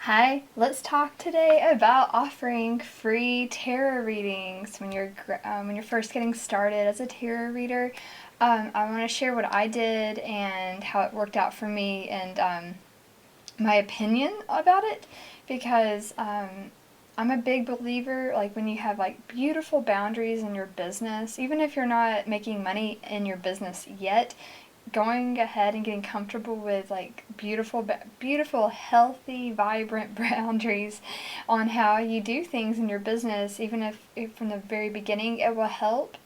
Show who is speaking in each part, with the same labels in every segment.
Speaker 1: Hi, let's talk today about offering free tarot readings when you're first getting started as a tarot reader. I want to share what I did and how it worked out for me and my opinion about it because I'm a big believer like when you have like beautiful boundaries in your business, even if you're not making money in your business yet, going ahead and getting comfortable with like beautiful, healthy, vibrant boundaries on how you do things in your business, even if from the very beginning, it will help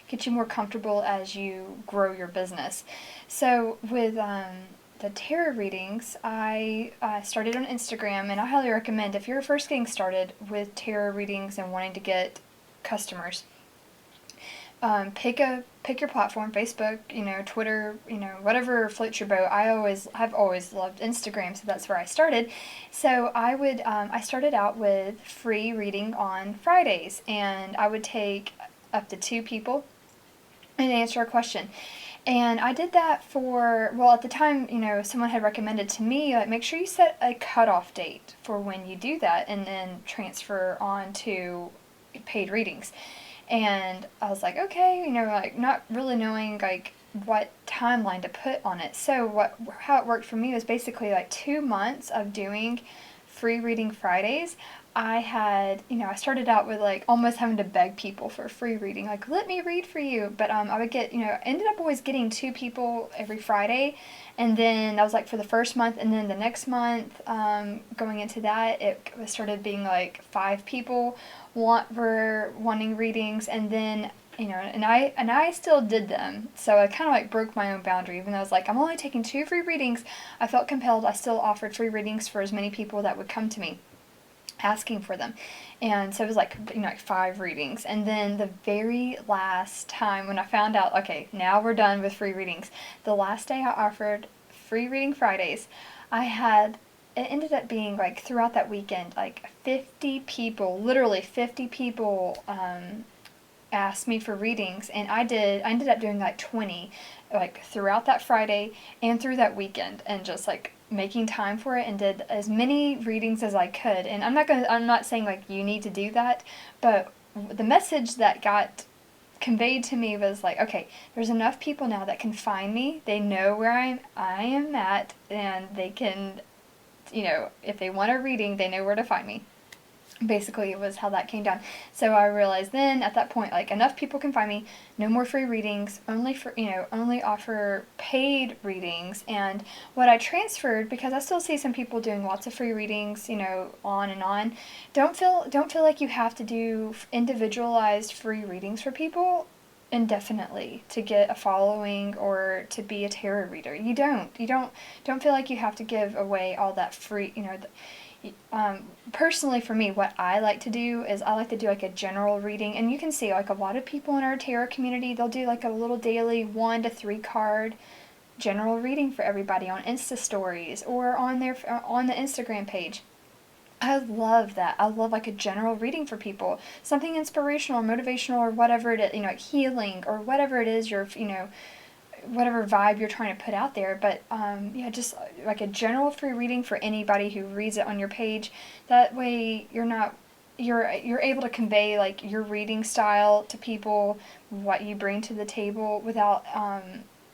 Speaker 1: get you more comfortable as you grow your business. So with the tarot readings, I started on Instagram, and I highly recommend if you're first getting started with tarot readings and wanting to get customers, pick your platform, Facebook, Twitter, whatever floats your boat. I've always loved Instagram, so that's where I started. So I started out with free reading on Fridays, and I would take up to two people and answer a question. And I did that well, at the time, someone had recommended to me, like, make sure you set a cutoff date for when you do that and then transfer on to paid readings. And I was like, okay, like not really knowing like what timeline to put on it. So how it worked for me was basically like 2 months of doing free reading Fridays. I started out with like almost having to beg people for free reading, like let me read for you. But I would get, ended up always getting two people every Friday, and then that was like for the first month, and then the next month, going into that, it started being like five people were wanting readings, and then and I still did them. So I kind of like broke my own boundary, even though I was like I'm only taking two free readings. I felt compelled. I still offered free readings for as many people that would come to me asking for them. And so it was like, like five readings. And then the very last time when I found out, okay, now we're done with free readings, the last day I offered free reading Fridays, it ended up being like throughout that weekend, like 50 people, literally 50 people, asked me for readings, and I ended up doing like 20 like throughout that Friday and through that weekend, and just like making time for it, and did as many readings as I could. And I'm not saying like you need to do that, but the message that got conveyed to me was like, okay, there's enough people now that can find me. They know where I am at, and they can, if they want a reading, they know where to find me. Basically, it was how that came down. So I realized then at that point, like, enough people can find me, no more free readings, only offer paid readings. And what I transferred, because I still see some people doing lots of free readings, on and on, don't feel like you have to do individualized free readings for people indefinitely to get a following or to be a tarot reader. You don't feel like you have to give away all that free, personally for me, what I like to do is I like to do like a general reading. And you can see like a lot of people in our tarot community, they'll do like a little daily 1 to 3 card general reading for everybody on Insta stories or on the Instagram page. I love that. I love like a general reading for people, something inspirational or motivational or whatever it is, like healing or whatever it is whatever vibe you're trying to put out there. But yeah, just like a general free reading for anybody who reads it on your page. That way you're able to convey like your reading style to people, what you bring to the table, without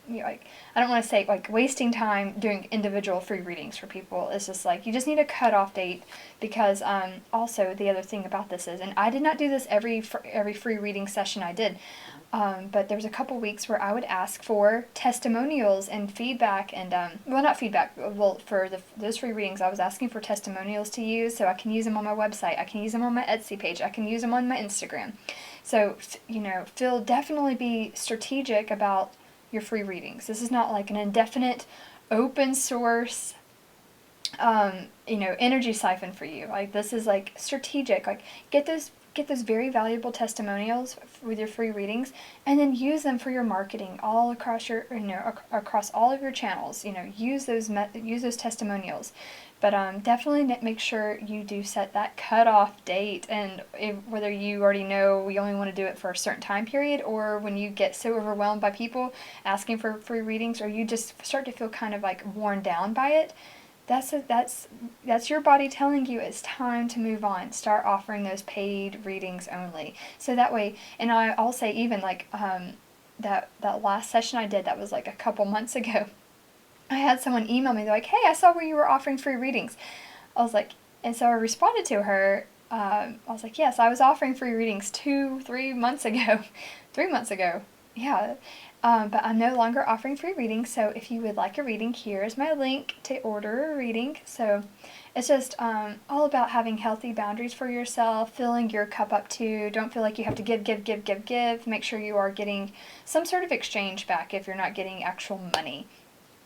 Speaker 1: like, I don't want to say like wasting time doing individual free readings for people. It's just like you just need a cutoff date, because also the other thing about this is, and I did not do this every free reading session I did, but there was a couple weeks where I would ask for testimonials and feedback, and well, not feedback. Well, for those free readings, I was asking for testimonials to use, so I can use them on my website. I can use them on my Etsy page. I can use them on my Instagram. So definitely be strategic about your free readings. This is not like an indefinite, open source, energy siphon for you. Like, this is like strategic. Like, get those very valuable testimonials with your free readings, and then use them for your marketing all across across all of your channels. Use those testimonials. But definitely make sure you do set that cutoff date, and whether you already know we only want to do it for a certain time period, or when you get so overwhelmed by people asking for free readings, or you just start to feel kind of like worn down by it, That's your body telling you it's time to move on. Start offering those paid readings only. So that way, and I'll say even like that last session I did that was like a couple months ago. I had someone email me. They're like, "Hey, I saw where you were offering free readings." I was like, and so I responded to her. I was like, "Yes, I was offering free readings 3 months ago, 3 months ago. Yeah, but I'm no longer offering free readings. So if you would like a reading, here's my link to order a reading." So it's just all about having healthy boundaries for yourself, filling your cup up too. Don't feel like you have to give, give, give, give, give. Make sure you are getting some sort of exchange back if you're not getting actual money.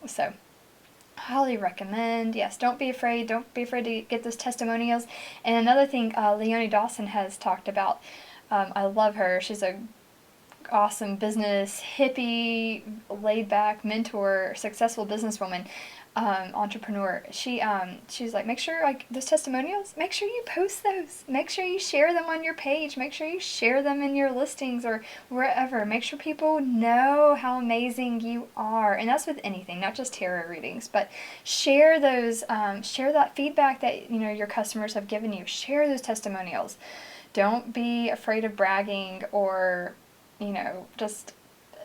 Speaker 1: So highly recommend. Yes, don't be afraid. Don't be afraid to get those testimonials. And another thing, Leonie Dawson has talked about. I love her. She's a awesome business hippie, laid back mentor, successful businesswoman, entrepreneur. She's like, make sure like those testimonials, make sure you post those. Make sure you share them on your page. Make sure you share them in your listings or wherever. Make sure people know how amazing you are. And that's with anything, not just tarot readings, but share those. Share that feedback that your customers have given you. Share those testimonials. Don't be afraid of bragging or just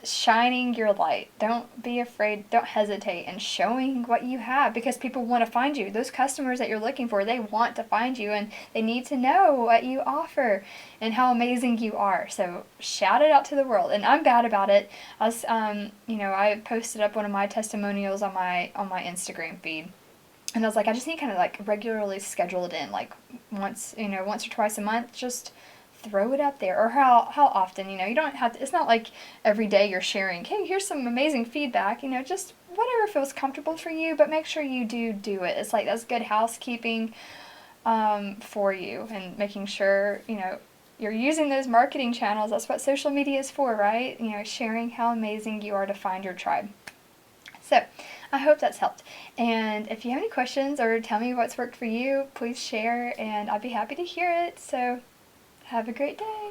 Speaker 1: shining your light. Don't be afraid. Don't hesitate in showing what you have because people want to find you. Those customers that you're looking for, they want to find you and they need to know what you offer and how amazing you are. So shout it out to the world. And I'm bad about it. I posted up one of my testimonials on my Instagram feed. And I was like, I just need to kind of like regularly schedule it in, like once or twice a month, just throw it up there. Or how often, you don't have to, it's not like every day you're sharing, hey, here's some amazing feedback, just whatever feels comfortable for you, but make sure you do it. It's like that's good housekeeping for you and making sure, you're using those marketing channels. That's what social media is for, right? Sharing how amazing you are to find your tribe. So, I hope that's helped. And if you have any questions or tell me what's worked for you, please share and I'd be happy to hear it. So, have a great day.